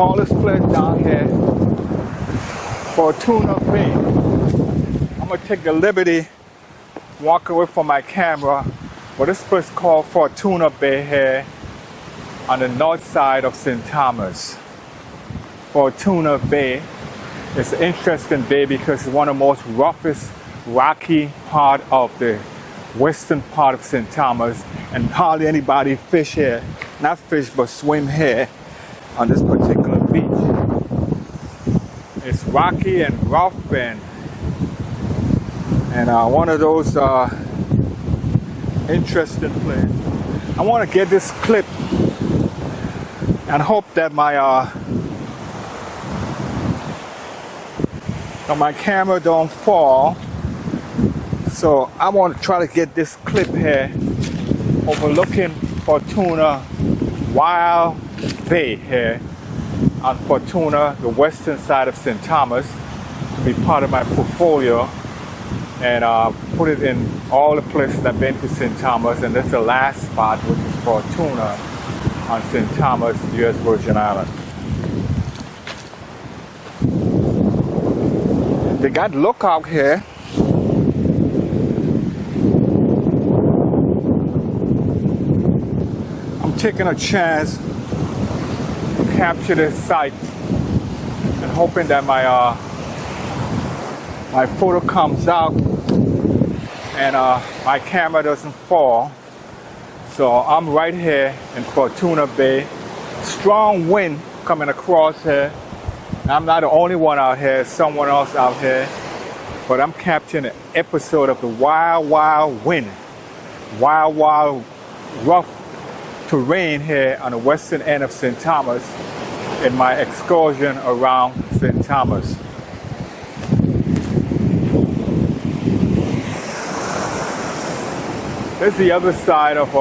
call this place down here Fortuna Bay. I'm gonna take the liberty, walk away from my camera, but this place called Fortuna Bay here on the north side of St. Thomas. Fortuna Bay is an interesting bay because it's one of the most roughest, rocky part of the western part of St. Thomas, and hardly anybody fish here, not fish but swim here on this particular beach. It's rocky and rough and one of those interesting places. I want to get this clip and hope that my camera don't fall. So I want to try to get this clip here overlooking Fortuna Wild Bay here on Fortuna, the western side of St. Thomas, to be part of my portfolio, and put it in all the places I've been to St. Thomas, and this is the last spot, which is Fortuna on St. Thomas, U.S. Virgin Island. They got lookout here. I'm taking a chance to capture this site and hoping that my photo comes out and my camera doesn't fall. So I'm right here in Fortuna Bay. Strong wind coming across here. I'm not the only one out here, someone else out here, but I'm capturing an episode of the wild, wild wind, wild, wild, rough terrain here on the western end of St. Thomas in my excursion around St. Thomas. This is the other side of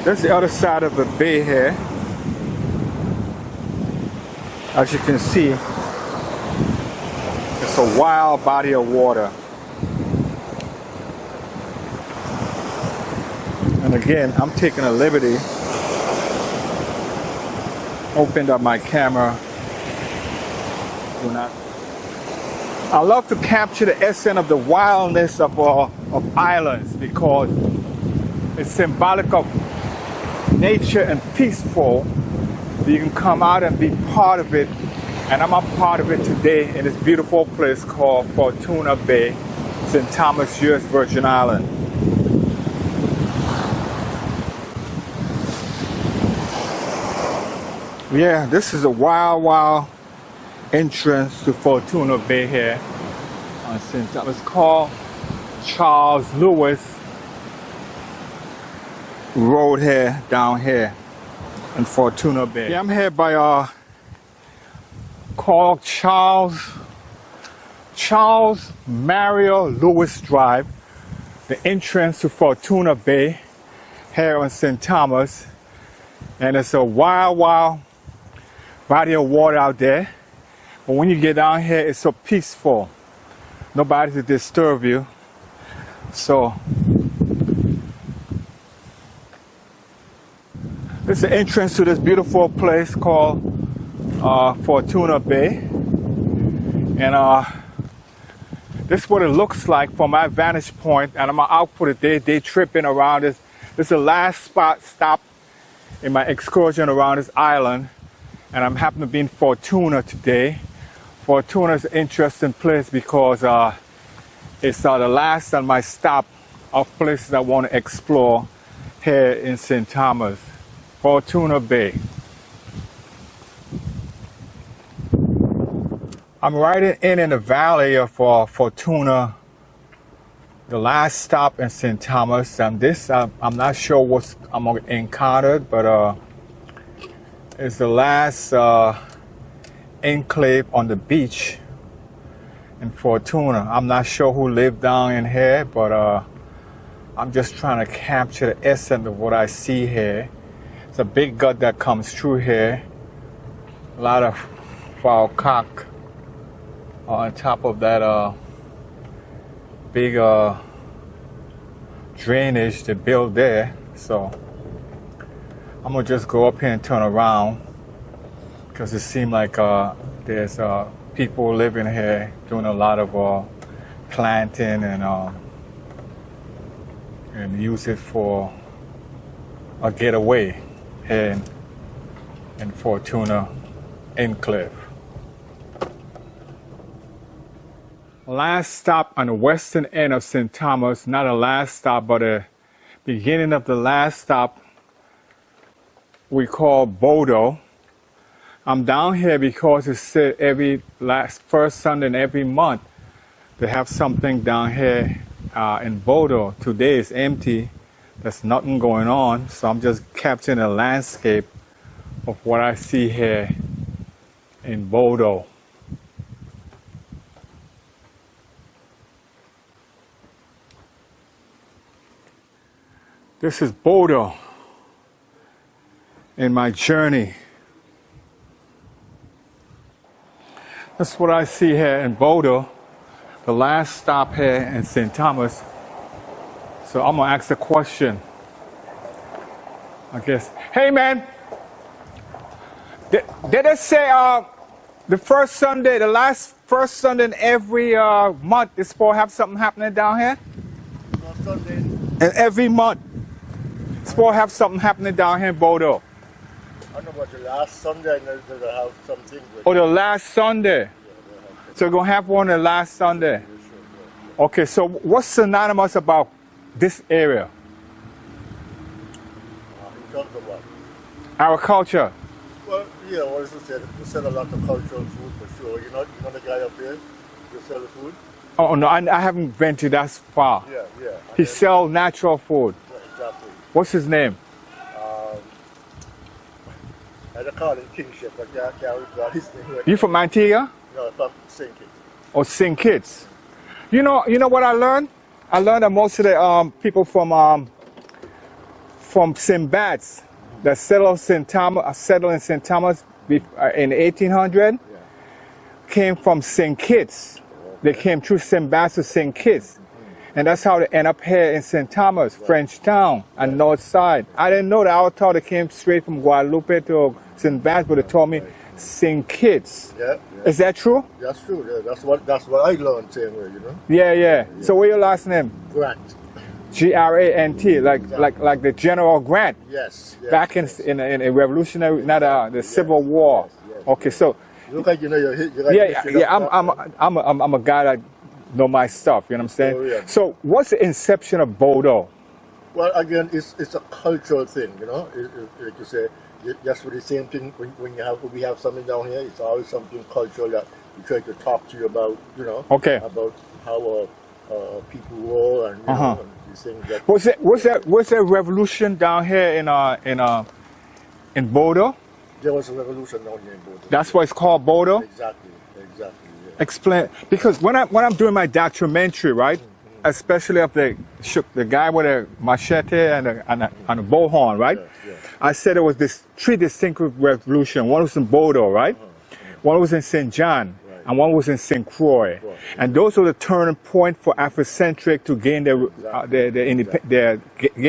That's the other side of the bay here. As you can see, it's a wild body of water. And again, I'm taking a liberty. Opened up my camera. I love to capture the essence of the wildness of islands because it's symbolic of nature and peaceful. You can come out and be part of it, and I'm a part of it today in this beautiful place called Fortuna Bay, St. Thomas, U.S. Virgin Island. Yeah, this is a wild, wild entrance to Fortuna Bay here on St. Thomas. It's called Charles Lewis Road here, down here in Fortuna Bay. Yeah, I'm here by called Charles Mario Lewis Drive, the entrance to Fortuna Bay here on St. Thomas, and it's a wild, wild body of water out there. But when you get down here, it's so peaceful, nobody to disturb you. So this is the entrance to this beautiful place called Fortuna Bay. And this is what it looks like from my vantage point. And I'm out for the day tripping around this. This is the last stop in my excursion around this island. And I'm happen to be in Fortuna today. Fortuna is an interesting place because it's the last on my stop of places I want to explore here in St. Thomas. Fortuna Bay. I'm riding in the valley of Fortuna, the last stop in St. Thomas. And this, I'm not sure what I'm going to encounter, but it's the last enclave on the beach in Fortuna. I'm not sure who lived down in here, but I'm just trying to capture the essence of what I see here. It's a big gut that comes through here. A lot profile cock on top of that big drainage they built there. So I'm gonna just go up here and turn around because it seems like there's people living here doing a lot of planting and use it for a getaway here in Fortuna Enclave. Last stop on the western end of St. Thomas, not a last stop, but a beginning of the last stop we call Bodo. I'm down here because it's said every first Sunday in every month they have something down here in Bodo. Today is empty. There's nothing going on, so I'm just capturing a landscape of what I see here in Bodo. This is Bodo in my journey. That's what I see here in Bodo, the last stop here in St. Thomas. So I'm gonna ask a question, I guess. Hey man, did they say the first Sunday, the last first Sunday in every month is supposed to have something happening down here? First Sunday. And every month, it's supposed to have something happening down here in Bodo. I don't know about the last Sunday, and they'll have something. Oh, the last Sunday. So we're gonna have one the last Sunday. Okay, so what's synonymous about this area? In terms of what? Agriculture. Well, yeah, what is it said? We sell a lot of cultural food for sure. You know the guy up here? You sell the food? Oh no, I haven't ventured that far. Yeah, yeah. He sells natural food. Yeah, exactly. What's his name? I don't call him Kingship, but I can't recall his name. You from Antigua? No, from St. Kitts. Or St. Kitts? You know what I learned? I learned that most of the people from St. Bats that settled in St. Thomas in 1800 came from St. Kitts. They came through St. Bats to St. Kitts. And that's how they end up here in St. Thomas, French Town, and North Side. I didn't know that. I thought they came straight from Guadalupe to St. Bats, but they told me St. Kitts. Yeah, yeah. Is that true? That's true. Yeah, that's what I learned same way, you know. Yeah. So what's your last name? Grant. Grant, like the General Grant. Yes. Back in a revolutionary, not the Civil War. Yes. Okay, so. You look like you know your I'm a guy that know my stuff. You know what I'm saying? Oh, yeah. So what's the inception of Bodo? Well, again, it's a cultural thing, you know. Like you say, that's what the same thing when we have something down here. It's always something cultural that we try to talk to you about, you know. Okay. About how people were and you know, and these things that. Was there revolution down here in Bodo? There was a revolution down here in Bodo. That's why it's called Bodo. Exactly. Yeah. Explain, because when I'm doing my documentary, right, especially of the guy with a machete and a bullhorn, right? Yeah. I said there was this three distinct revolution. One was in Bodo, right? One was in St. John, and one was in St. Croix. And those were the turning point for Afrocentric to gain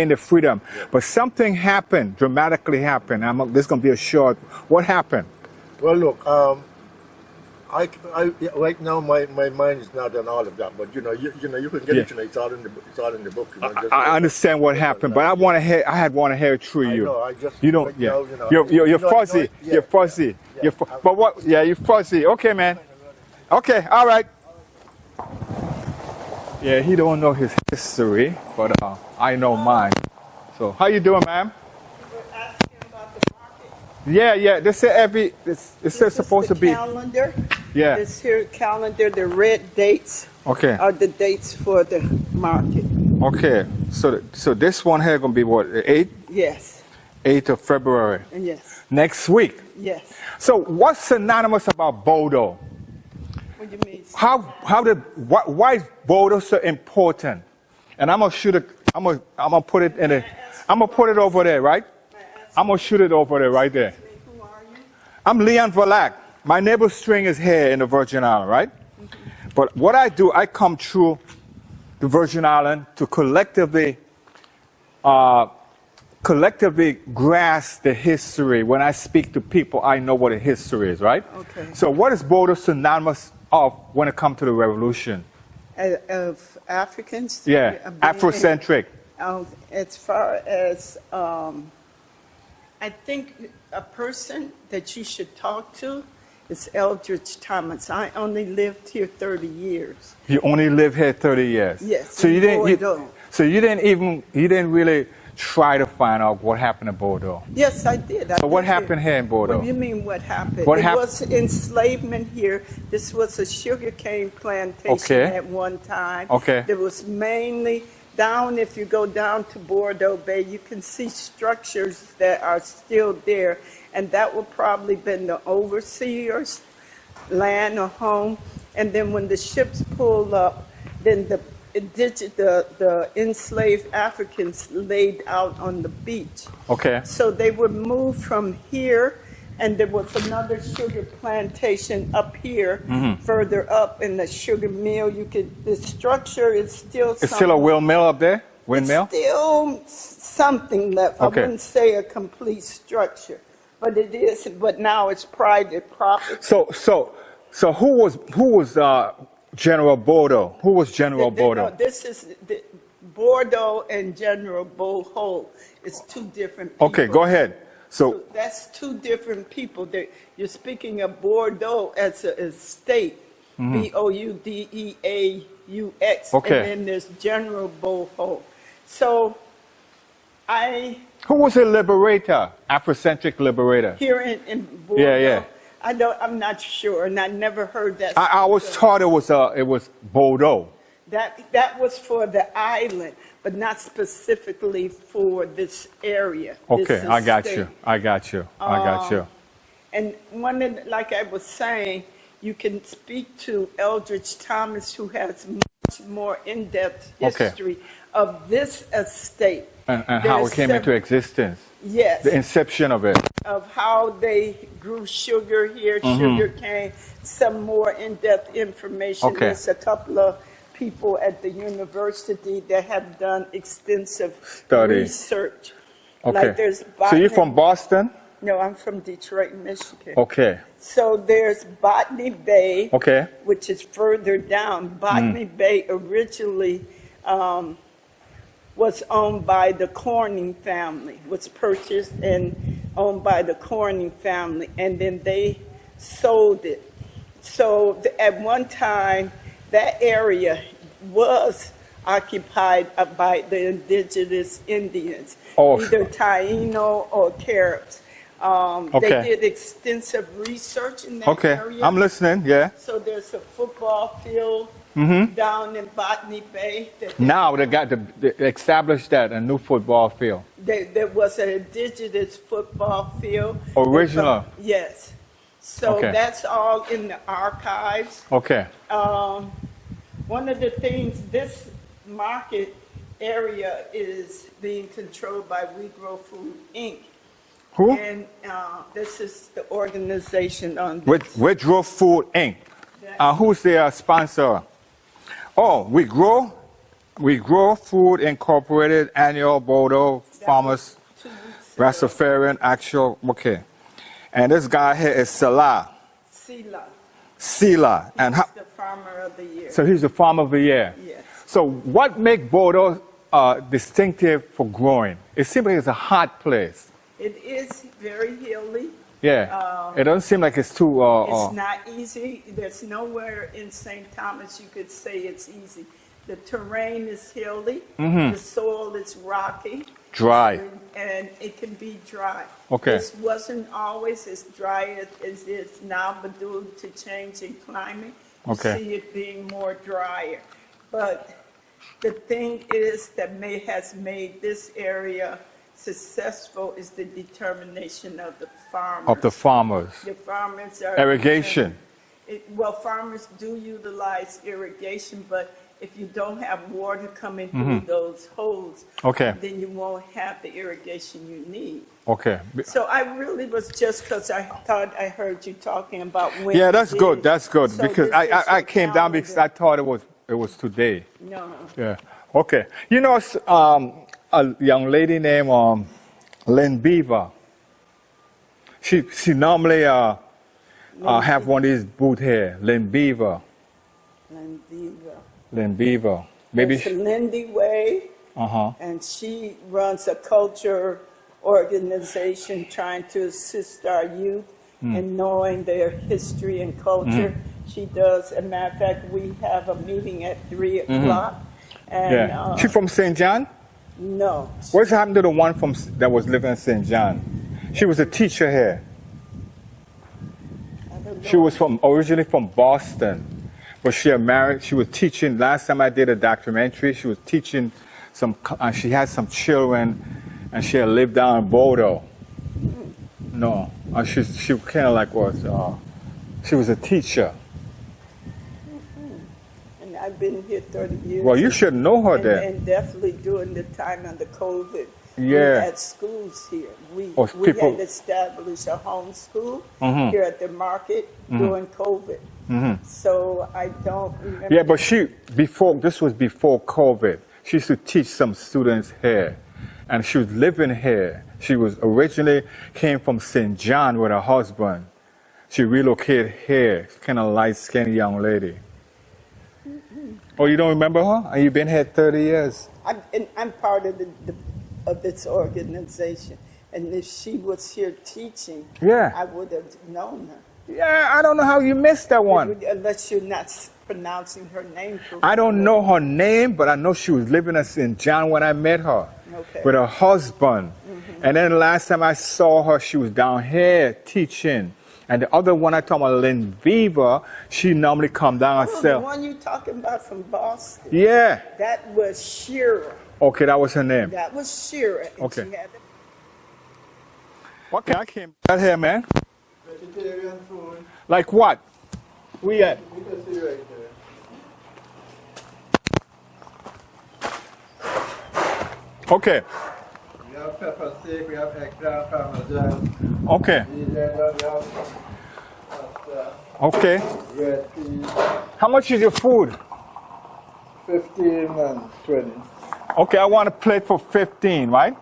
their freedom. But something happened, dramatically happened. This is going to be a short. What happened? Well, look, I right now my mind is not on all of that, but you can get it. It's all in the book. You know, I understand what happened, but I want to hear it through you. I just you don't. right Yeah. now, you know, You're fuzzy. You're fuzzy. Yeah. But what? Yeah, you're fuzzy. Okay, man. Okay. All right. Yeah, he don't know his history, but I know mine. So, how you doing, ma'am? Yeah. They say this is supposed to be calendar. Yeah. This here calendar, the red dates Okay. are the dates for the market. Okay. So this one here gonna be what, the 8th? Yes. 8th of February. Yes. Next week. Yes. So what's synonymous about Bodo? What do you mean? Why is Bodo so important? And I'm gonna put it over there, right? I'm gonna shoot it over there, right there. Who are you? I'm Leon Valak. my neighbor's string is here in the Virgin Island, right? But what I do, I come through the Virgin Island to collectively grasp the history. When I speak to people, I know what the history is, right? Okay. So what is Bodo synonymous of when it comes to the revolution? Of Africans? Yeah, being- Afrocentric. As far as, I think a person that you should talk to is Eldridge Thomas. I only lived here 30 years. You only live here 30 years. Yes, So you in didn't. Bordeaux. So you didn't really try to find out what happened in Bordeaux. Yes, I did. So what happened here in Bordeaux? What do you mean what happened? What It hap- was enslavement here. This was a sugarcane plantation Okay. at one time. Okay. There was mainly down, if you go down to Bordeaux Bay, you can see structures that are still there. And that would probably been the overseer's land or home. And then when the ships pulled up, then the enslaved Africans laid out on the beach. Okay. So they were moved from here, and there was another sugar plantation up here, further up in the sugar mill. The structure is still It's still a windmill up there? Windmill? It's still something left. Okay. I wouldn't say a complete structure, but it is. But now it's private property. So who was General Bordeaux? Who was General Bordeaux? No, this is Bordeaux and General Boho. It's two different people. Okay, go ahead. So That's two different people. You're speaking of Bordeaux as a state, Boudeaux. Okay. And then there's General Boho. So who was a liberator? Afrocentric liberator? here in Bordeaux, Yeah. I'm not sure, and I never heard that. I was taught it was Bordeaux. That was for the island, but not specifically for this area. Okay, this I got estate. you. And like I was saying, you can speak to Eldridge Thomas, who has much more in-depth Okay. history of this estate. And how it came into existence. Yes, The inception of it. of how they grew sugar here, sugar cane, some more in-depth information. Okay. There's a couple of people at the university that have done extensive Study. research. Okay. Like there's So you're from Boston? No, I'm from Detroit, Michigan. Okay. So there's Botany Bay, Okay. which is further down. Botany Bay originally was owned by the Corning family, was purchased and owned by the Corning family, and then they sold it. So at one time, that area was occupied by the indigenous Indians, Oh. either Taino or Caribs. Okay. They did extensive research in that Okay. area. I'm listening. Yeah. So there's a football field down in Botany Bay. Now they established that a new football field. There was an indigenous football field. Original. Yes. So Okay. that's all in the archives. Okay. One of the things, this market area is being controlled by We Grow Food, Inc. Who? And this is the organization on this. With Grow Food Inc. Who's their sponsor? Oh, We Grow Food Incorporated Annual Bordeaux Farmers 2 weeks ago. Rastafarian Actual. Okay. And this guy here is Salah. Sila. And He's the farmer of the year. so he's the farmer of the year. Yes. So what makes Bordeaux distinctive for growing? It seems like it's a hot place. It is very hilly. Yeah. It doesn't seem like it's too. It's not easy. There's nowhere in St. Thomas you could say it's easy. The terrain is hilly. The soil is rocky. Dry. And it can be dry. Okay. This wasn't always as dry as it is now, but due to changing climate, you Okay. see it being more drier. But the thing is that has made this area successful is the determination of the farmers. Of the farmers. The farmers are Irrigation. Well, farmers do utilize irrigation, but if you don't have water coming through those holes, Okay. then you won't have the irrigation you need. Okay. So I really was just because I thought I heard you talking about when. Yeah, you that's good. did. That's good So because this is I your came down because I calendar. thought it was today. No. Yeah. Okay. You know, a young lady named Lynn Beaver. She normally have one of these boot hair. Lynn Beaver. Lindiva. Lynn Beaver. Maybe. It's Lindy Way, Uh-huh. and she runs a culture organization trying to assist our youth in knowing their history and culture. She does. As a matter of fact, we have a meeting at 3 o'clock. And Yeah. She from St. John? no, What's happened to the one that was living in St. John? She was a teacher here. I don't know. She was originally from Boston, but she had married. She was teaching. Last time I did a documentary, she was teaching she had some children, and she had lived down in Bodo. No, she kind of like she was a teacher. And I've been here 30 years. Well, you should know her then. And definitely during the time of the COVID, we Yeah. had schools here. We people- had established a home school Mhm. here at the market during COVID. So I don't remember. Yeah, but this was before COVID. She used to teach some students here, and she was living here. She was originally came from St. John with her husband. She relocated here, kind of light-skinned young lady. Oh, you don't remember her? And you've been here 30 years. I'm part of of this organization, and if she was here teaching, Yeah. I would have known her. Yeah, I don't know how you missed that one. Unless you're not pronouncing her name correctly. I don't know her name, but I know she was living in St. John when I met her. Okay. With her husband. And then the last time I saw her, she was down here teaching. And the other one I talk about, Lynn Beaver, she normally come down and Oh, the sell. one you talking about from Boston. Yeah. That was Shira. Okay, that was her name. That was Shira. And Okay. she had What kind I came out here, man? Vegetarian food. Like what? We at? You can see right there. Okay. We have pepper steak, we have eggplant, parmesan. Okay. We have pasta, Okay. red peas, How much is your food? 15 and 20. Okay, I want a plate for 15, right?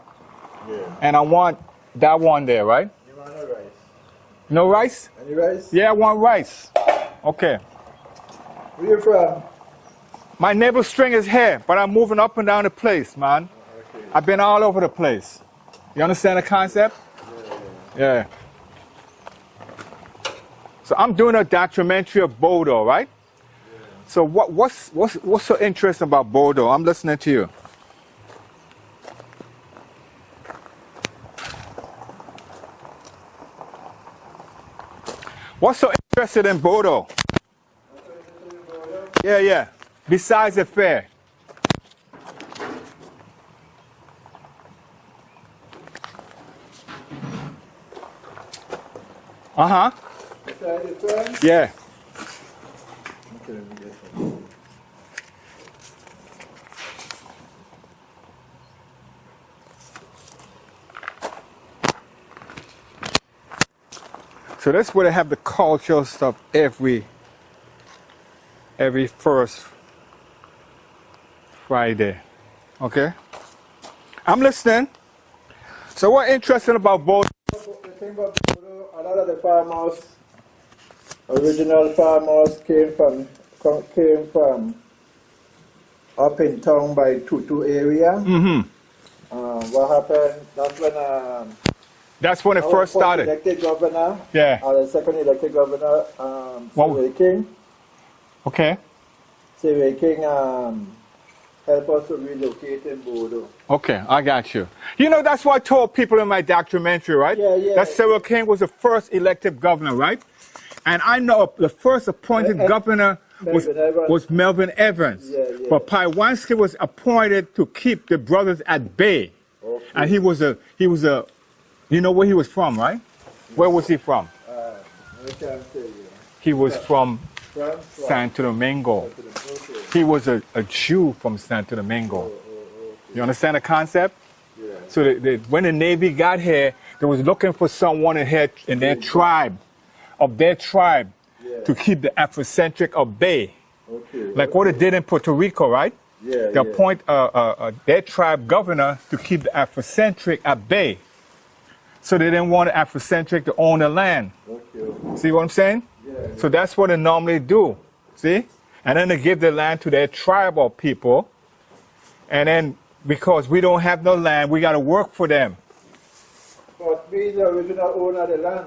Yeah. And I want that one there, right? You want a rice? No rice? Any rice? Yeah, I want rice. Okay. Where you from? My neighbor string is here, but I'm moving up and down the place, man. Okay. I've been all over the place. You understand the concept? Yeah. So I'm doing a documentary of Bodo, right? So what's so interesting about Bodo? I'm listening to you. What's so interesting in Bodo? Yeah, yeah. Besides the fair. Uh-huh. Beside the fan? Yeah. Okay, let me get some. So that's where they have the cultural stuff every first Friday. Okay? I'm listening. So what interesting about both? The thing about Bodo, a lot of the farmers, original farmers came from up in town by Tutu area. Mm-hmm. What happened? That's when it Our first first started. elected governor, Yeah. the second elected governor, What- Survey King. Okay. Survey King helped us to relocate in Bodo. Okay, I got you. You know, that's what I told people in my documentary, right? Yeah, yeah. That Cyril King was the first elected governor, right? And I know the first appointed governor Melvin Evans. was Melvin Evans. Yeah, yeah. But Paiwanski was appointed to keep the brothers at bay. Okay. And he was a, you know where he was from, right? Where was he from? I can't say you. He was from France, Santo Domingo. Okay. He was a Jew from Santo Domingo. Okay. You understand the concept? Yeah. So when the Navy got here, They was looking for someone in their tribe, to keep the Afrocentric at bay. Okay. Like what it did in Puerto Rico, right? Yeah, They appoint their tribe governor to keep the Afrocentric at bay. So they didn't want the Afrocentric to own the land. Okay. See what I'm saying? Yeah. So that's what they normally do. See? And then they give the land to their tribal people. And then because we don't have no land, we got to work for them. But we the original owner of the land.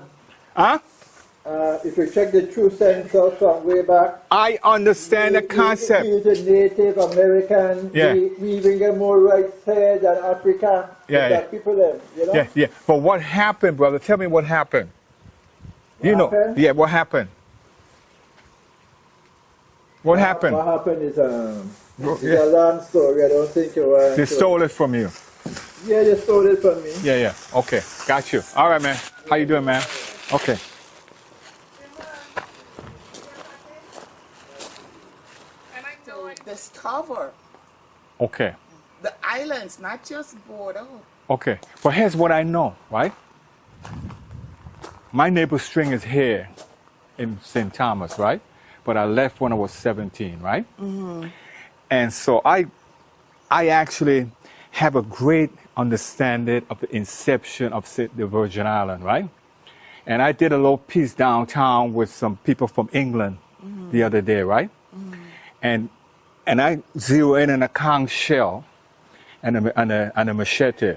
Huh? If you check the true census from way back, I understand the concept. we the Native American. Yeah. We even get more rights here than Africa. Yeah, That yeah. people them, you know? Yeah, yeah. But what happened, brother? Tell me what happened. You know. happened? Yeah, what happened? What happened? What happened is it's Yeah. a long story. I don't think you want They to- stole it from you. Yeah, they stole it from me. Yeah, yeah. Okay, got you. All right, man. How you doing, man? Okay. Discover Okay. the islands, not just border. Okay. But here's what I know, right? My neighbor string is here in St. Thomas, right? But I left when I was 17, right? And so I actually have a great understanding of the inception of the Virgin Island, right? And I did a little piece downtown with some people from England the other day, right? And I zero in a conch shell and a machete.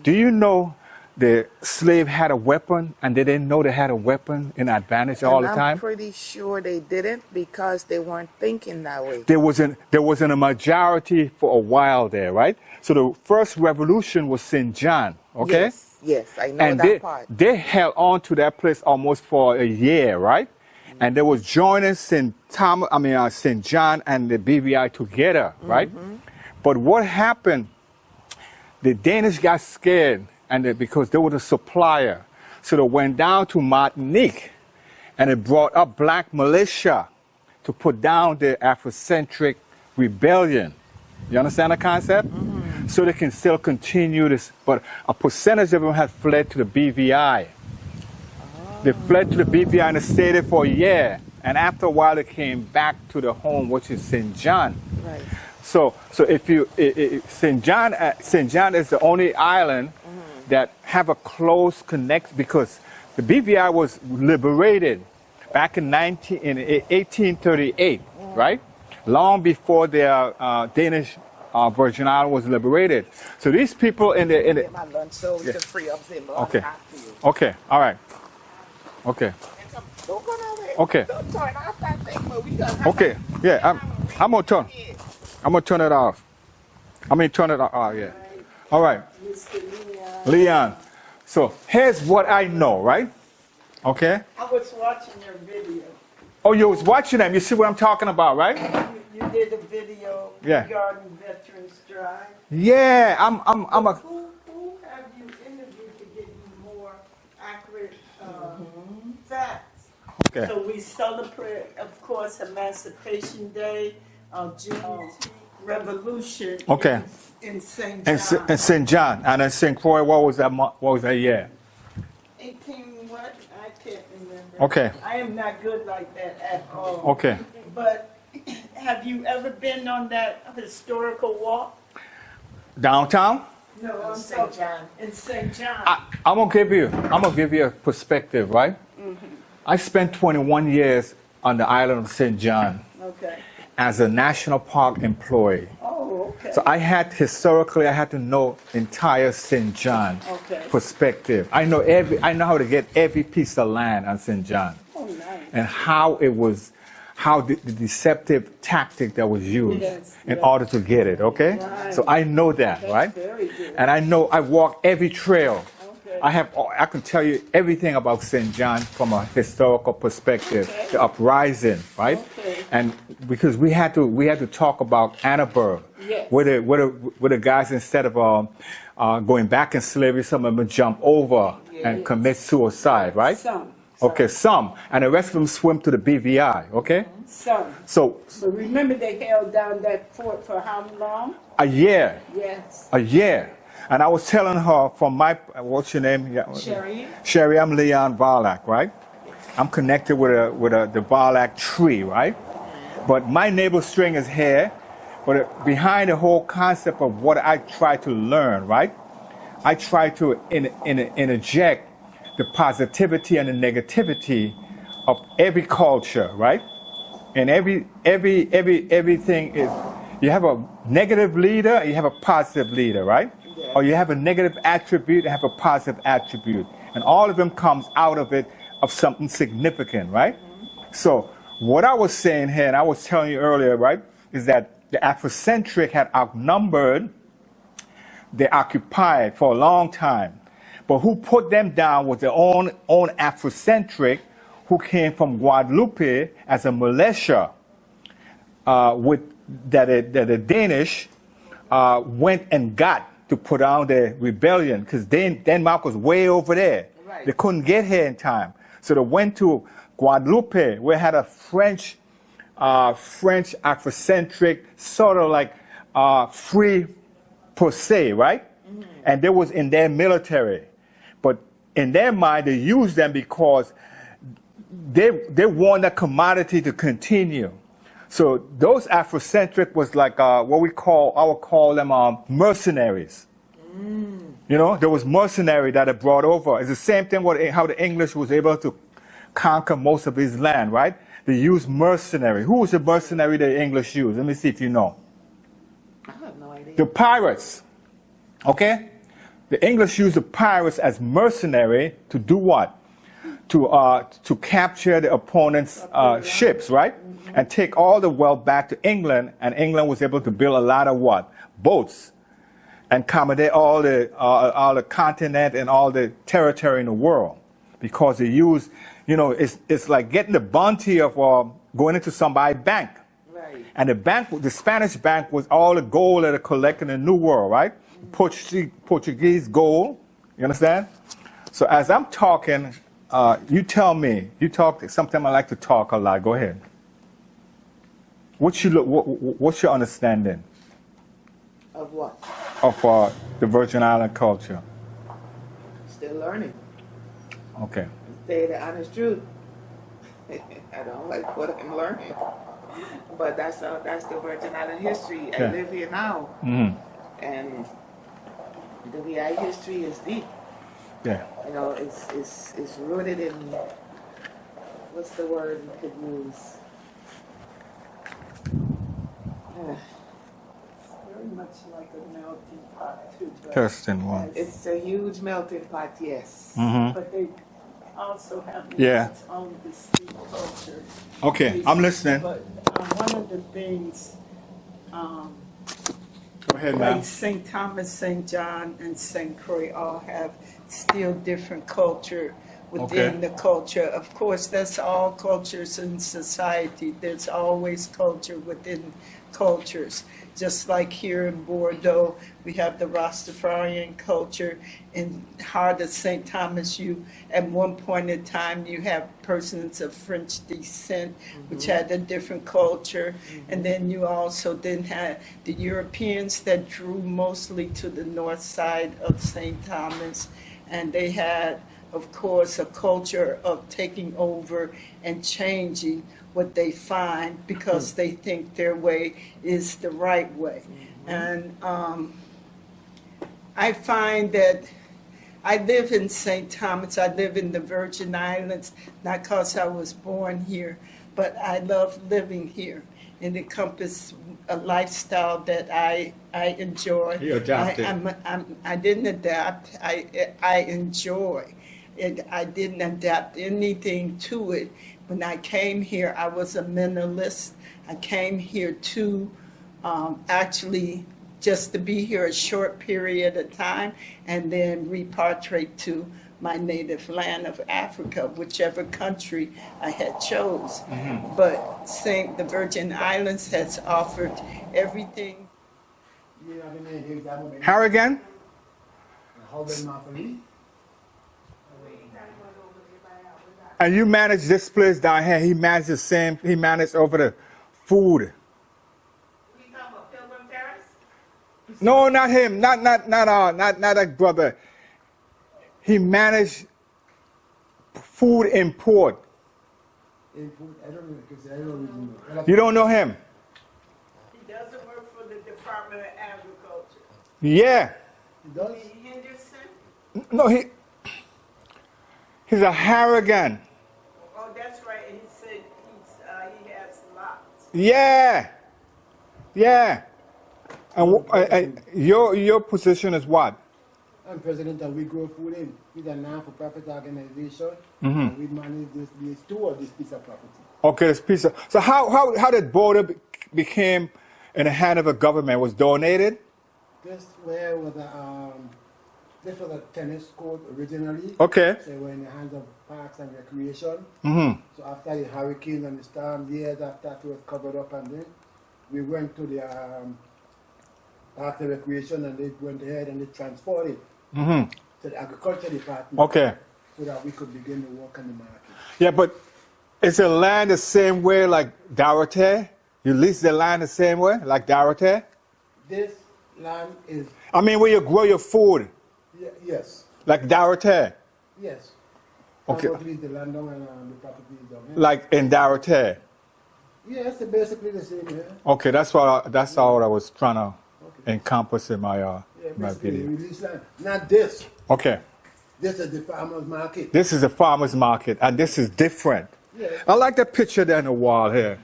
Do you know the slave had a weapon and they didn't know they had a weapon in advantage all the I'm time? pretty sure they didn't because they weren't thinking that way. There wasn't a majority for a while there, right? So the first revolution was St. John, okay? Yes, I know And that part. they held on to that place almost for a year, right? And they was joining St. John and the BVI together, right? But what happened? The Danish got scared, and because they were the supplier, so they went down to Martinique, and it brought up black militia to put down the Afrocentric rebellion. You understand the concept? So they can still continue this, but a percentage of them had fled to the BVI. They fled to the BVI and they stayed there for a year. And after a while, they came back to the home, which is St. John. Right. So if you St. John is the only island that have a close connect because the BVI was liberated back in 1838, right? Long before the Danish Virgin Island was liberated. So these people in the Get my lunch so we can free up Zimba. Okay. Okay, all right. Okay. Don't go nowhere. Okay. Don't turn off that thing, but we gonna Okay. Yeah, I'm gonna turn it off. Turn it off. Oh, yeah. All right. Mr. Leon. So here's what I know, right? Okay. I was watching your video. Oh, you was watching them. You see what I'm talking about, right? You did a video Yeah. regarding Veterans Drive. Yeah. I'm a. Who have you interviewed to get you more accurate facts? Okay. So we celebrate, of course, Emancipation Day, Juneteenth, Revolution. Okay. In St. And John. St. John and then St. Croix. What was that? What was that year? 18 what? I can't remember. Okay. I am not good like that at all. Okay. But have you ever been on that historical walk? Downtown. No, I'm St. talking John. in St. John. I'm gonna give you a perspective, right? I spent 21 years on the island of St. John Okay. as a national park employee. Oh, okay. So I had to know entire St. John Okay. perspective. I know how to get every piece of land on St. John Oh, nice. and how the deceptive tactic that was used Yes, in yes. order to get it, okay? Right. So I know that, That's right? very good. And I know I walked every trail. Okay. I can tell you everything about St. John from a historical perspective, Okay. the uprising, right? Okay. And because we had to talk about Annenberg, Yes. where the guys instead of going back in slavery, some of them jump over and commit suicide, right? Some. Okay, some, and the rest of them swim to the BVI. Okay, Some. so But remember they held down that fort for how long? a year. Yes. A year. And I was telling her from my, what's your name? Yeah. Sherry? Sherry, I'm Leon Varlak, right? I'm connected with the Varlak tree, right? But my navel string is here, but behind the whole concept of what I try to learn, right? I try to interject the positivity and the negativity of every culture, right? And everything is, you have a negative leader, and you have a positive leader, right? Yeah. Or you have a negative attribute and have a positive attribute. And all of them comes out of it of something significant, right? So what I was saying here, and I was telling you earlier, right, is that the Afrocentric had outnumbered the occupied for a long time. But who put them down was their own Afrocentric who came from Guadeloupe as a militia with that the Danish went and got to put down the rebellion because Denmark was way over there. Right. They couldn't get here in time. So they went to Guadeloupe, where had a French Afrocentric, sort of like free per se, right? Mm-hmm. And they was in their military. But in their mind, they used them because they want the commodity to continue. So those Afrocentric was like what we call, I would call them mercenaries. You know, there was mercenary that it brought over. It's the same thing with how the English was able to conquer most of his land, right? They used mercenary. Who was the mercenary the English used? Let me see if you know. I have no idea. The pirates, okay? The English used the pirates as mercenary to do what? To capture the opponent's ships, right? And take all the wealth back to England, and England was able to build a lot of what? Boats, and accommodate all the continent and all the territory in the world, because they use, you know, it's like getting the bounty of going into somebody's bank. Right. And the Spanish bank was all the gold that they collected in the New World, right? Portuguese gold, you understand? So as I'm talking, you tell me, you talk, sometimes I like to talk a lot, go ahead. What's your understanding? Of what? Of the Virgin Island culture? Still learning. Okay. Say the honest truth. I don't like what I'm learning. But that's the Virgin Island history. Yeah. I live here now. Mm-hmm. And the VI history is deep. Yeah. You know, it's rooted in, what's the word we could use? Very much like a melting pot too. but- Testing one. It's a huge melting pot, yes. Mm-hmm. But they also have Yeah. its own distinct culture. Okay, I'm listening. But one of the things, Go ahead, ma'am. like St. Thomas, St. John, and St. Croix all have still different culture within Okay. the culture. Of course, that's all cultures in society. There's always culture within cultures. Just like here in Bordeaux, we have the Rastafarian culture. In heart of St. Thomas, at one point in time, you have persons of French descent, which had a different culture. And then you also then had the Europeans that drew mostly to the north side of St. Thomas. And they had, of course, a culture of taking over and changing what they find because they think their way is the right way. And I find that I live in St. Thomas, I live in the Virgin Islands, not because I was born here, but I love living here. It encompasses a lifestyle that I enjoy. You adapted. I didn't adapt, I enjoy it. I didn't adapt anything to it. When I came here, I was a minimalist. I came here to actually just to be here a short period of time and then repatriate to my native land of Africa, whichever country I had chose. But the Virgin Islands has offered everything. Harrigan? And you manage this place down here. He managed he managed over the food. We talking about Pilgrim Terrace? No, not him. Not that brother. He managed food import. I don't know because I don't know. You don't know him? He doesn't work for the Department of Agriculture. Yeah. He does? Henderson? No, he's a Harrigan. Oh, that's right. And he said he has lots. Yeah. Yeah. And your position is what? I'm president of We Grow Food In. We're a non-for-profit organization. Mm-hmm. And we manage this tour, this piece of property. Okay, this piece of. So how did border became in the hand of a government? Was donated? This was a tennis court originally. Okay. So we're in the hands of Parks and Recreation. Mm-hmm. So after the hurricane and the storm, years after it was covered up, and then we went to the Parks and Recreation, and they went ahead and they transferred it Mm-hmm. to the Agriculture Department. Okay. So that we could begin to work on the market. Yeah, but is the land the same way like Dorothy? You lease the land the same way like Dorothy? This land is, I mean, where you grow your food yes, like Dorothy, yes. Okay. Somebody the land down and the property is down here. like in Dorothy. Yes, it's basically the same here. Okay, that's all I was trying to encompass in my Yeah, my basically video. release land. Not this. Okay, This is the farmer's market. this is a farmer's market, and this is different. Yeah. I like the picture there on the wall here.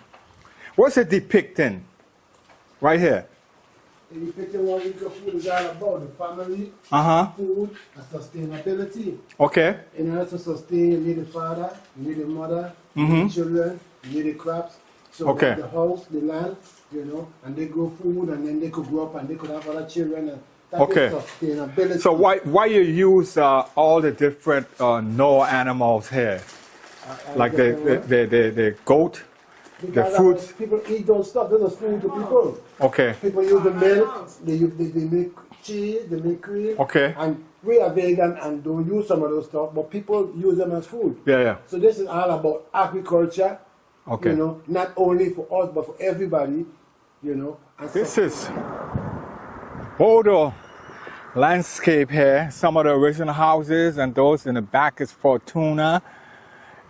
What's it depicting? Right here. And you picture what we grow food is all about, the family, Uh-huh. food, and sustainability. Okay. In order to sustain, you need a father, you need a mother, you Mm-hmm. need children, you need the crops. So Okay. the house, the land, and they grow food, and then they could grow up and they could have other children. And that Okay. is sustainability. So why you use all the different no animals here, like the goat, the Because fruits? people eat those stuff, those food to people. Okay. People use the milk, they make cheese, they make cream. Okay. And we are vegan and don't use some of those stuff, but people use them as food. Yeah. So this is all about agriculture, Okay. not only for us, but for everybody, And This is Bodo landscape here. Some of the original houses, and those in the back is Fortuna.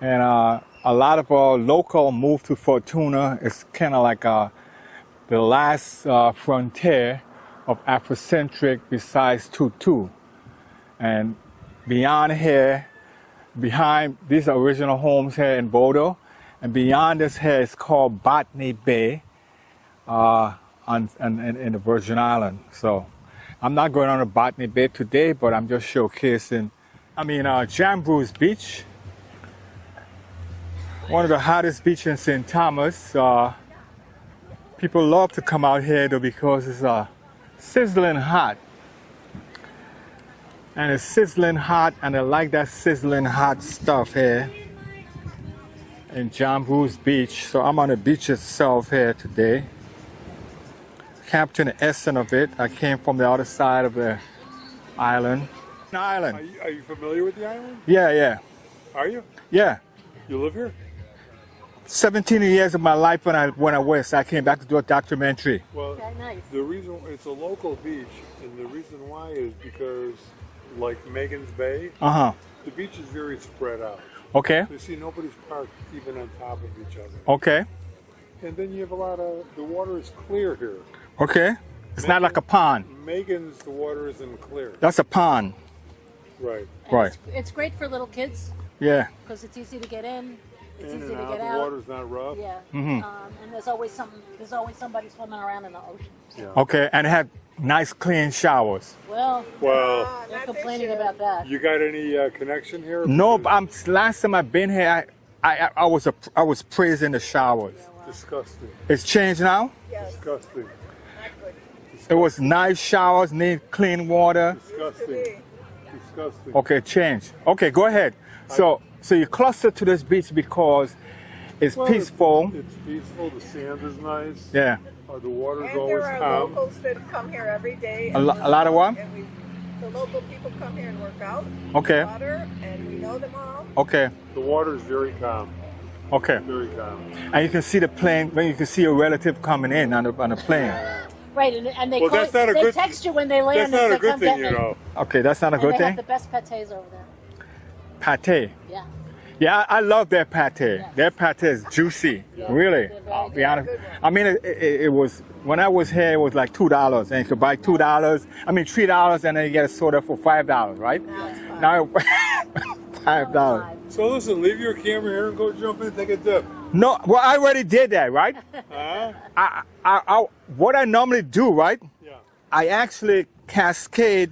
And a lot of our local moved to Fortuna. It's kind of like the last frontier of Afrocentric besides Tutu. And beyond here, behind these original homes here in Bodo, and beyond this here is called Botany Bay in the Virgin Islands. So I'm not going on to Botany Bay today, but I'm just showcasing, Jambrews Beach, one of the hottest beaches in St. Thomas. People love to come out here though because it's sizzling hot. And it's sizzling hot, and I like that sizzling hot stuff here in Jambrews Beach. So I'm on the beach itself here today, capturing the essence of it. I came from the other side of the island. Are you familiar with the island? Yeah. Are you? Yeah. You live here? 17 years of my life when I went west, I came back to do a documentary. Well, Nice. the reason it's a local beach, and the reason why is because, like Megan's Bay, the beach is very spread out. Okay. You see, nobody's parked even on top of each other. Okay. And then you have the water is clear here. Okay. It's not like a pond. Megan's, the water isn't clear. That's a pond. Right. And Right. It's great for little kids Yeah. because it's easy to get in. It's In easy and to out, get the out. water's not rough. Yeah. Mm-hmm. And there's always somebody swimming around in the ocean. So, Yeah. Okay. And it had nice clean showers. well, Well, they're complaining about that. you got any connection here? No, but last time I've been here, I was praising the showers. Disgusting. It's changed now. Disgusting. It was nice showers, need clean water. Disgusting. Disgusting. Okay, change. Okay, go ahead. So you cluster to this beach because it's Well, peaceful. It's peaceful. The sand is nice. Yeah. The water's And always there are calm. locals that come here every day. A lot of what? And the local people come here and work out. Okay. Water, and we know them all. Okay. The water is very calm. Okay. Very calm. And you can see the plane when you can see your relative coming in on the plane. Right, and they Well, call that's not a they good- text you when they land. That's and not say, a good "Come thing, get you me." know. Okay, that's not a And good they thing. have the best pâtés over there. Pate. Yeah. Yeah, I love their pate. Yes. Their pate is juicy. Really. They're very I'll be good. honest. I mean, it was, when I was here, it was like $2. And you could buy $2, I mean $3, and then you get a soda for $5, right? Now it's fine. Now, $5. So listen, leave your camera here and go jump in, take a dip. No, well, I already did that, right? Huh? What I normally do, right? Yeah. I actually cascade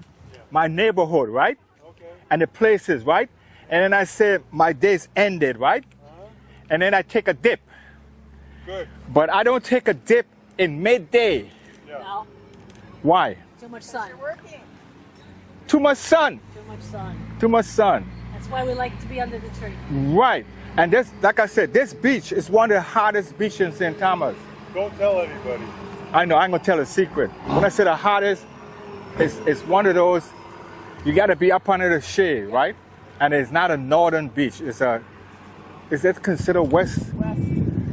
my neighborhood, right? Okay. And the places, right? And then I say my day's ended, right? And then I take a dip. Good. But I don't take a dip in midday. No, Why? too much sun. Working. Too much sun. Too much sun. Too much sun. That's why we like to be under the tree. Right. And this, like I said, this beach is one of the hottest beaches in St. Thomas. Don't tell anybody. I know, I'm gonna tell a secret. When I say the hottest, it's one of those, you gotta be up under the shade, right? And it's not a northern beach. Is it considered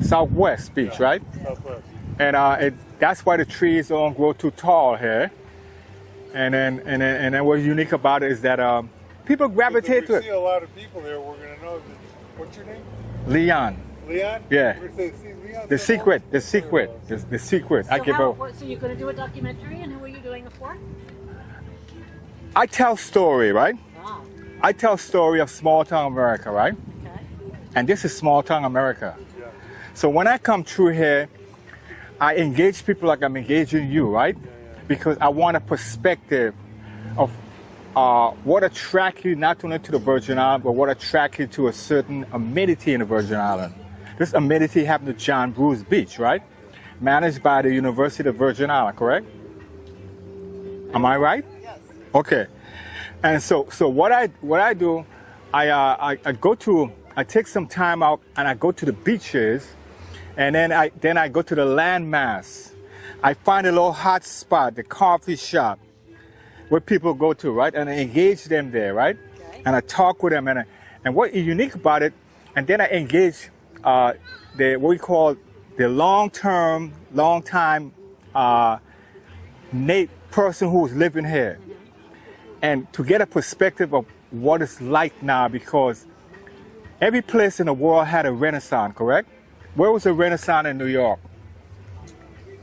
southwest beach, right? Southwest. And that's why the trees don't grow too tall here. And then what's unique about it is that people gravitate to If we see it. a lot of people there, we're gonna know. What's your name? Leon, Leon? Yeah. We're gonna say, see, Leon's the there. secret, the secret, the secret. I give out. So you're going to do a documentary, and who are you doing it for? I tell story, right? Wow. I tell story of small town America, right? Okay. And this is small town America. So when I come through here, I engage people like I'm engaging you, right? Because I want a perspective of what attracts you not only to the Virgin Islands, but what attracts you to a certain amenity in the Virgin Islands. This amenity happened to John Bruce Beach, right? Managed by the University of Virgin Islands, correct? Am I right? Yes. Okay. And so what I do, I take some time out and I go to the beaches, and then I go to the landmass. I find a little hot spot, the coffee shop, where people go to, right? And I engage them there, right? Okay. And I talk with them, and what is unique about it, and then I engage what we call the long time person who's living here, and to get a perspective of what it's like now, because every place in the world had a renaissance, correct? Where was the renaissance in New York?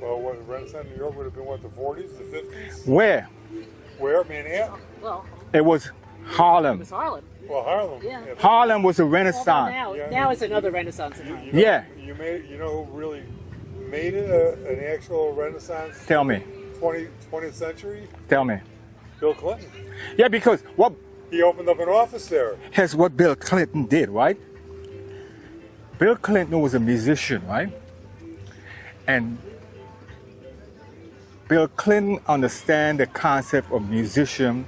Well, what, the Renaissance in New York would have been, what, the 40s, the 50s? Where? Where? Manhattan? Well, It was it Harlem. was Harlem. Well, Harlem. Yeah. Harlem was a Although renaissance. now it's another Renaissance in Harlem. Yeah. You know who really made it an actual Renaissance? Tell me. 20th century? Tell me. Bill Clinton. Yeah, because He opened up an office there. here's what Bill Clinton did, right? Bill Clinton was a musician, right? And Bill Clinton understand the concept of a musician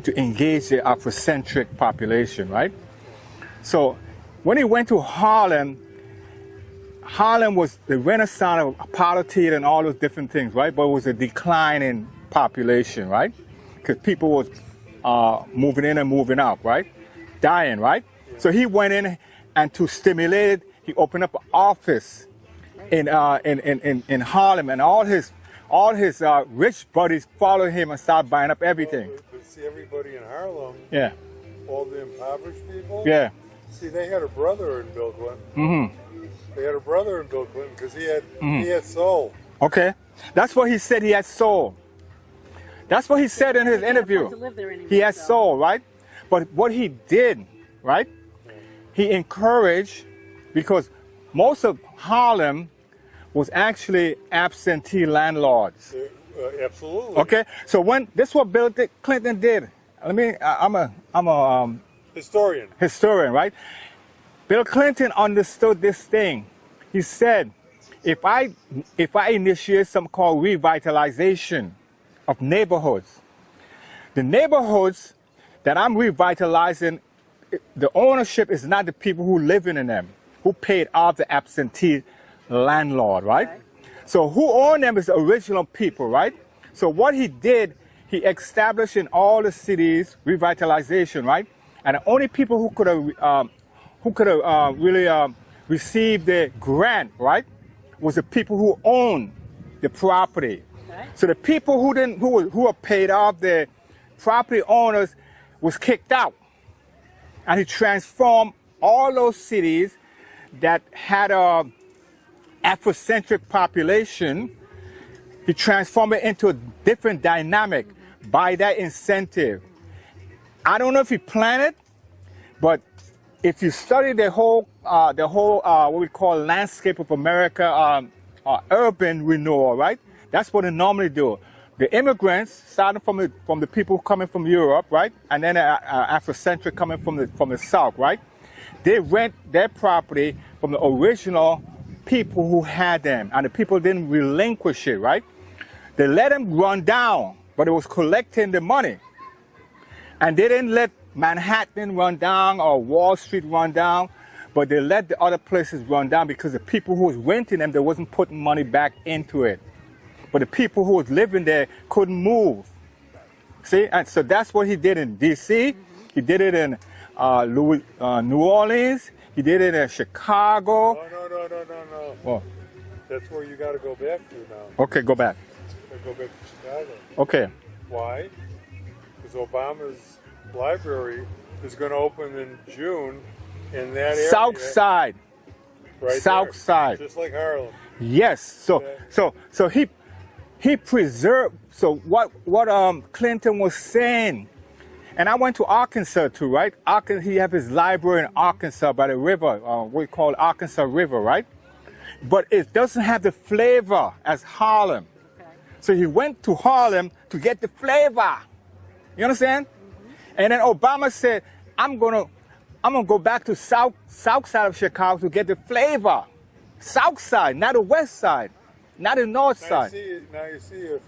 to engage the Afrocentric population, right? So when he went to Harlem, Harlem was the renaissance of Apollo Theater and all those different things, right? But it was a decline in population, right? Because people was moving in and moving out, right? Dying, right? So he went in, and to stimulate it, he opened up an office in Harlem, and all his rich buddies followed him and started buying up everything. But see, everybody in Harlem, Yeah, all the impoverished people, yeah. see, they had a brother in Bill Clinton. Mm-hmm. They had a brother in Bill Clinton because he had soul. Okay, that's what he said. He had soul. That's what he said in his They can't afford interview. to live there anymore, He had so- soul, right? But what he did, right? He encouraged, because most of Harlem was actually absentee landlords. Absolutely. Okay, so when this is what Bill Clinton did. I'm a Historian. historian, right? Bill Clinton understood this thing. He said, if I initiate something called revitalization of neighborhoods, the neighborhoods that I'm revitalizing, the ownership is not the people who live in them, who paid off the absentee landlord, right? So who owned them is the original people, right? So what he did, he established in all the cities revitalization, right? And the only people who could have really received the grant, right, was the people who owned the property. Okay. So the people who were paid off, the property owners, was kicked out. And he transformed all those cities that had a Afrocentric population, he transformed it into a different dynamic by that incentive. I don't know if he planned it, but if you study the whole what we call landscape of America, urban renewal, right? That's what they normally do. The immigrants, starting from the people coming from Europe, right, and then Afrocentric coming from the South, right? They rent their property from the original people who had them, and the people didn't relinquish it, right? They let them run down, but it was collecting the money. And they didn't let Manhattan run down or Wall Street run down, but they let the other places run down because the people who was renting them, they wasn't putting money back into it. But the people who was living there couldn't move. See, and so that's what he did in D.C., he did it in New Orleans, he did it in Chicago. No. Well, That's where you got to go back to now. okay, go back. Go back to Chicago. Okay. Why? Because Obama's library is going to open in June in that area. South Side. Right South there. Side. Just like Harlem. Yes. So he preserved. So what Clinton was saying, and I went to Arkansas too, right? He have his library in Arkansas by the river, we call it Arkansas River, right? But it doesn't have the flavor as Harlem. Okay. So he went to Harlem to get the flavor. You understand? And then Obama said, I'm gonna go back to south side of Chicago to get the flavor. South side, not the west side, not the north side. Now you see if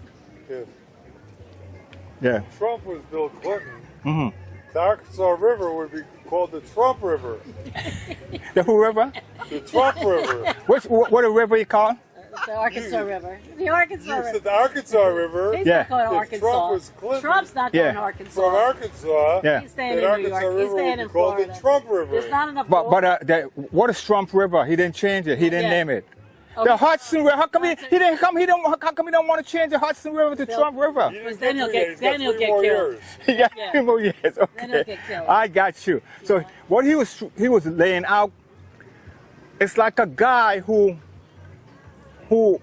Yeah. Trump was Bill Clinton, the Arkansas River would be called the Trump River. The who river? The Trump River. What a river you call? The Arkansas River. The Arkansas You River. said the Arkansas River. He's Yeah. not going to If Arkansas. Trump was Clinton, Trump's not Yeah. going to Arkansas. From Arkansas, Yeah. He's staying that in New Arkansas York. He's River staying would in be called Florida. the Trump River. There's not enough But water. what is Trump River? He didn't change it. He didn't Yeah. name it. Okay. The Hudson River. How come he didn't come? How come he don't want to change the Hudson River to Trump River? He didn't Because then get he'll three get- years, then got he'll three get more killed. years. Yeah, Yeah. 3 more years. Then Okay, he'll get killed. I got you. So Yeah. what he was laying out, it's like a guy who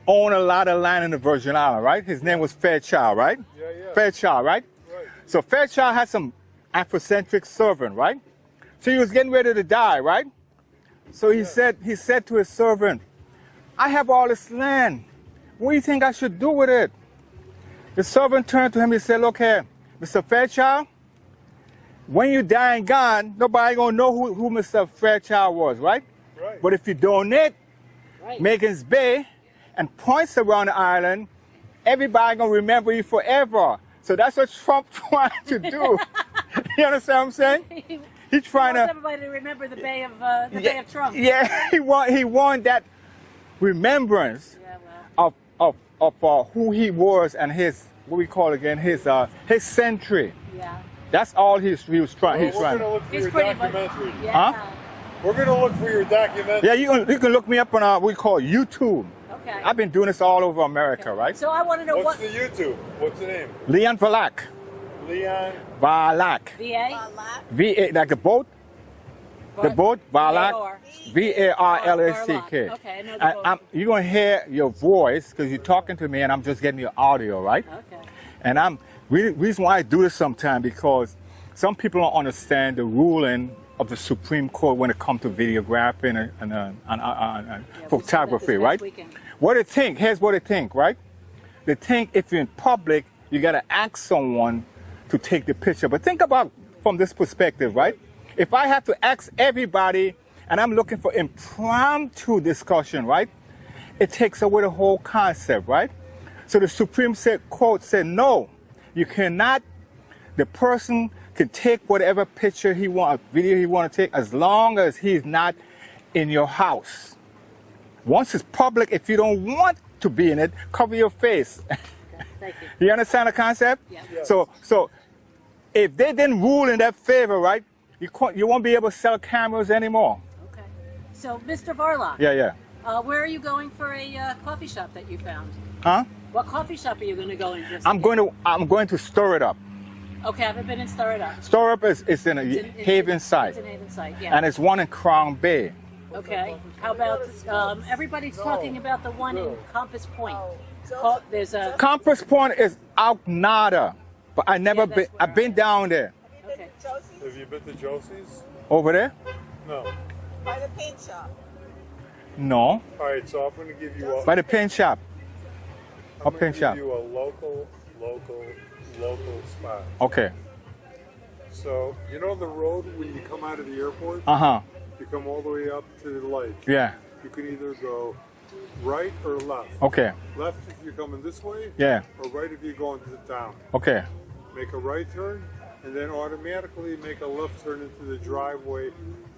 owned a lot of land in the Virgin Islands, right? His name was Fairchild, right? Yeah. Fairchild, right? Right. So Fairchild had some Afrocentric servant, right? So he was getting ready to die, right? So he said to his servant, I have all this land. What do you think I should do with it? The servant turned to him and said, look here, Mr. Fairchild, when you die and gone, nobody gonna know who Mr. Fairchild was, right? Right. But if you donate Right. Magens Bay and points around the island, everybody gonna remember you forever. So that's what Trump trying to do. You understand what I'm saying? He's He trying wants to. everybody to remember the Bay of Trump. Yeah, he want that remembrance Yeah, well, of who he was and his, what we call again, his century. yeah. That's all he was trying. Well, He's we're trying. going to look for He's your pretty much. documentary. Yeah. Huh? We're going to look for your documentary. Yeah, you can look me up on what we call YouTube. Okay. I've been doing this all over America, right? So I want to know What's what the YouTube? What's the name? Leon Valak. Leon. Valak. VA. V-A, like the boat? The boat? Valak. V-A-R-L-A-C-K. Okay, I know the boat. You're going to hear your voice because you're talking to me and I'm just getting your audio, right? Okay. And reason why I do this sometimes because some people don't understand the ruling of the Supreme Court when it comes to videographing and Yeah, photography, we saw that this right? past weekend. What they think, here's what they think, right? They think if you're in public, you got to ask someone to take the picture. But think about from this perspective, right? If I have to ask everybody and I'm looking for impromptu discussion, right? It takes away the whole concept, right? So the Supreme Court said, no, you cannot, the person can take whatever picture he want, video he want to take, as long as he's not in your house. Once it's public, if you don't want to be in it, cover your face. Thank you. You understand the concept? Yeah. So if they didn't rule in that favor, right, you won't be able to sell cameras anymore. Okay. So, Mr. Varlock, Yeah. where are you going for a coffee shop that you found? Huh? What coffee shop are you going to go in? I'm going to store it up. Okay, I haven't been in Stir It Up. Store up is in a It's Haven site. It's in Haven site, yeah. And it's one in Crown Bay. Okay. How about everybody's talking about the one in Compass Point? There's a Compass Point is out nada, but I never that's been. where I've been down there. okay. Have you been to Josie's? Over there? No. By the paint shop. No. All right, so I'm going to give you By the paint shop. I'm paint going to shop. give you a local spot. Okay. So, you know the road when you come out of the airport? Uh-huh. You come all the way up to the lake. Yeah. You can either go right or left. Okay. Left if you're coming this way, Yeah. or right if you're going to the town. Okay. Make a right turn, and then automatically make a left turn into the driveway.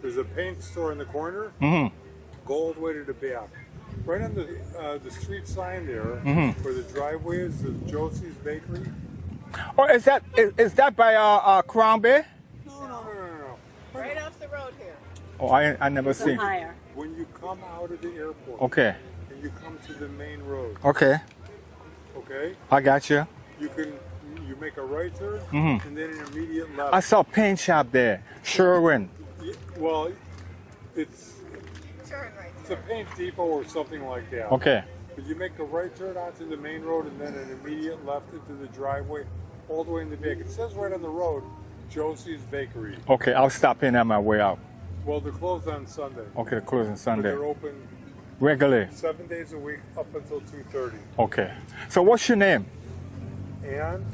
There's a paint store in the corner. Mm-hmm. Go all the way to the back. Right on the street sign there, Mm-hmm. where the driveway is, the Josie's Bakery. Or is that by Crown Bay? No. Right off the road here. Oh, I never Some seen. higher. When you come out of the airport, Okay. and you come to the main road, Okay. okay? I got you. You make a right turn, Mhm. and then an immediate left. I saw a paint shop there. Sherwin. Well, it's Turn right a paint depot or something like that. Okay. But you make a right turn onto the main road and then an immediate left into the driveway, all the way in the back. It says right on the road, Josie's Bakery. Okay, I'll stop in on my way out. Well, they're closed on Sunday. Okay, the closing But Sunday. they're open Regularly. 7 days a week up until 2:30. Okay. So what's your name? And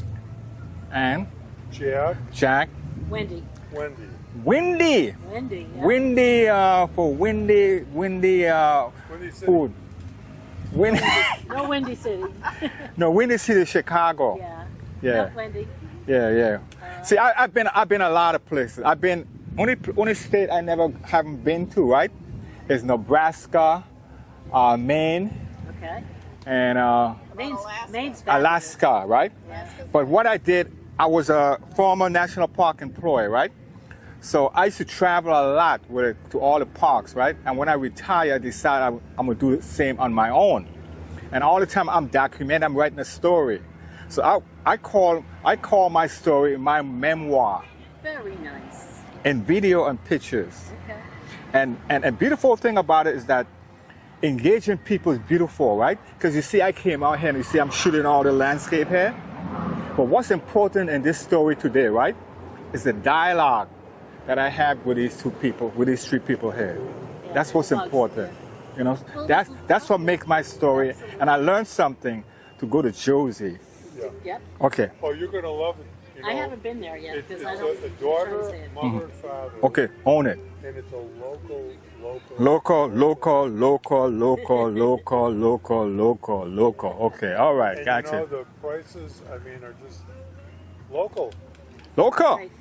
Ann, Jack, Jack, Wendy. Wendy. Windy. Wendy. Yeah. Windy for windy Wendy City. food. Windy. No Windy City. No, Windy City, Chicago. Yeah. Yeah. Not Wendy. Yeah. See, I've been a lot of places. I've been only state I never haven't been to, right? Is Nebraska, Maine, Okay. and Maine's fabulous. Alaska, right? But what I did, I was a former national park employee, right? So I used to travel a lot with it to all the parks, right? And when I retired, I decided I'm gonna do the same on my own. And all the time I'm documenting, I'm writing a story. So I call my story my memoir Very nice. in video and pictures. Okay. And a beautiful thing about it is that engaging people is beautiful, right? Because you see, I came out here and you see I'm shooting all the landscape here. But what's important in this story today, right, is the dialogue that I have with these three people here. Yeah, That's what's bugs, important. yeah. You know, that's what makes my story. And I learned something to go to Josie. Yeah. Yep. Okay. Oh, you're going to love it. You know, I haven't been there yet It's because I don't. a daughter, I'm trying to say it. mother, and father. Okay, own it. And it's a local. Local. Okay, all right, And gotcha. you know, the prices, I mean, are just local. Local. Right.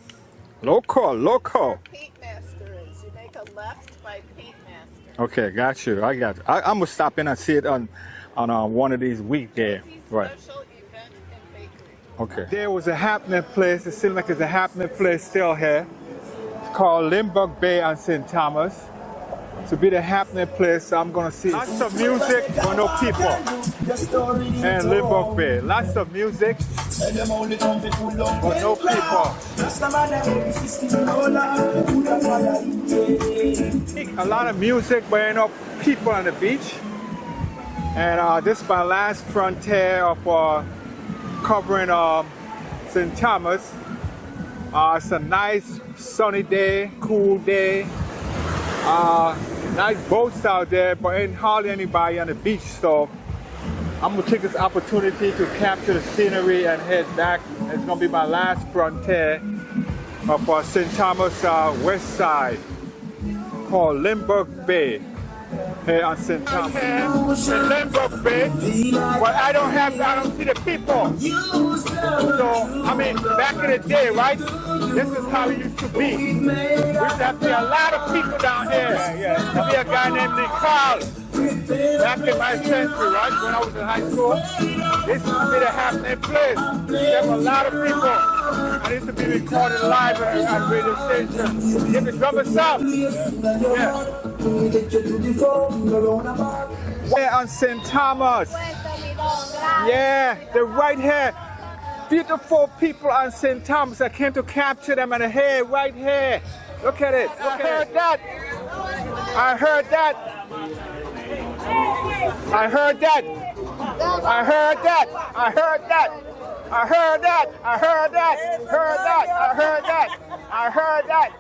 Local. Paint Master is. You make a left by Paint Master. Okay, got you. I got you. I'm gonna stop in and see it on one of these weekdays. Right. Special event and bakery. Okay. There was a happening place. It seems like it's a happening place still here. It's called Limburg Bay on St. Thomas. To be the happening place, I'm gonna see lots of music but no people. And Limburg Bay, lots of music but no people. A lot of music but ain't no people on the beach. And this is my last frontier of covering St. Thomas. It's a nice sunny day, cool day. Nice boats out there, but ain't hardly anybody on the beach. So I'm gonna take this opportunity to capture the scenery and head back. It's gonna be my last frontier of St. Thomas West Side, called Limburg Bay. Here on St. Thomas. In Limburg Bay, but I don't see the people. So, I mean, back in the day, right? This is how it used to be. We used to have to be a lot of people down here. There'd be a guy named Carl. Back in my century, right? When I was in high school, this used to be the happening place. There were a lot of people. And it used to be recorded live at radio station. Get the drummers up. Yeah. We're on St. Thomas. Yeah, they're right here. Beautiful people on St. Thomas. I came to capture them, and here, right here. Look at it. I heard that. I heard that. I heard that. I heard that. I heard that. I heard that. I heard that. Heard that. I heard that. I heard that.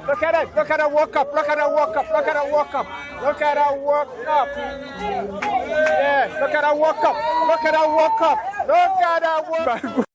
Look at it. Look at her walk up. Look at her walk up. Look at her walk up. Look at her walk up. Yeah. Look at her walk up. Look at her walk up. Look at her walk up.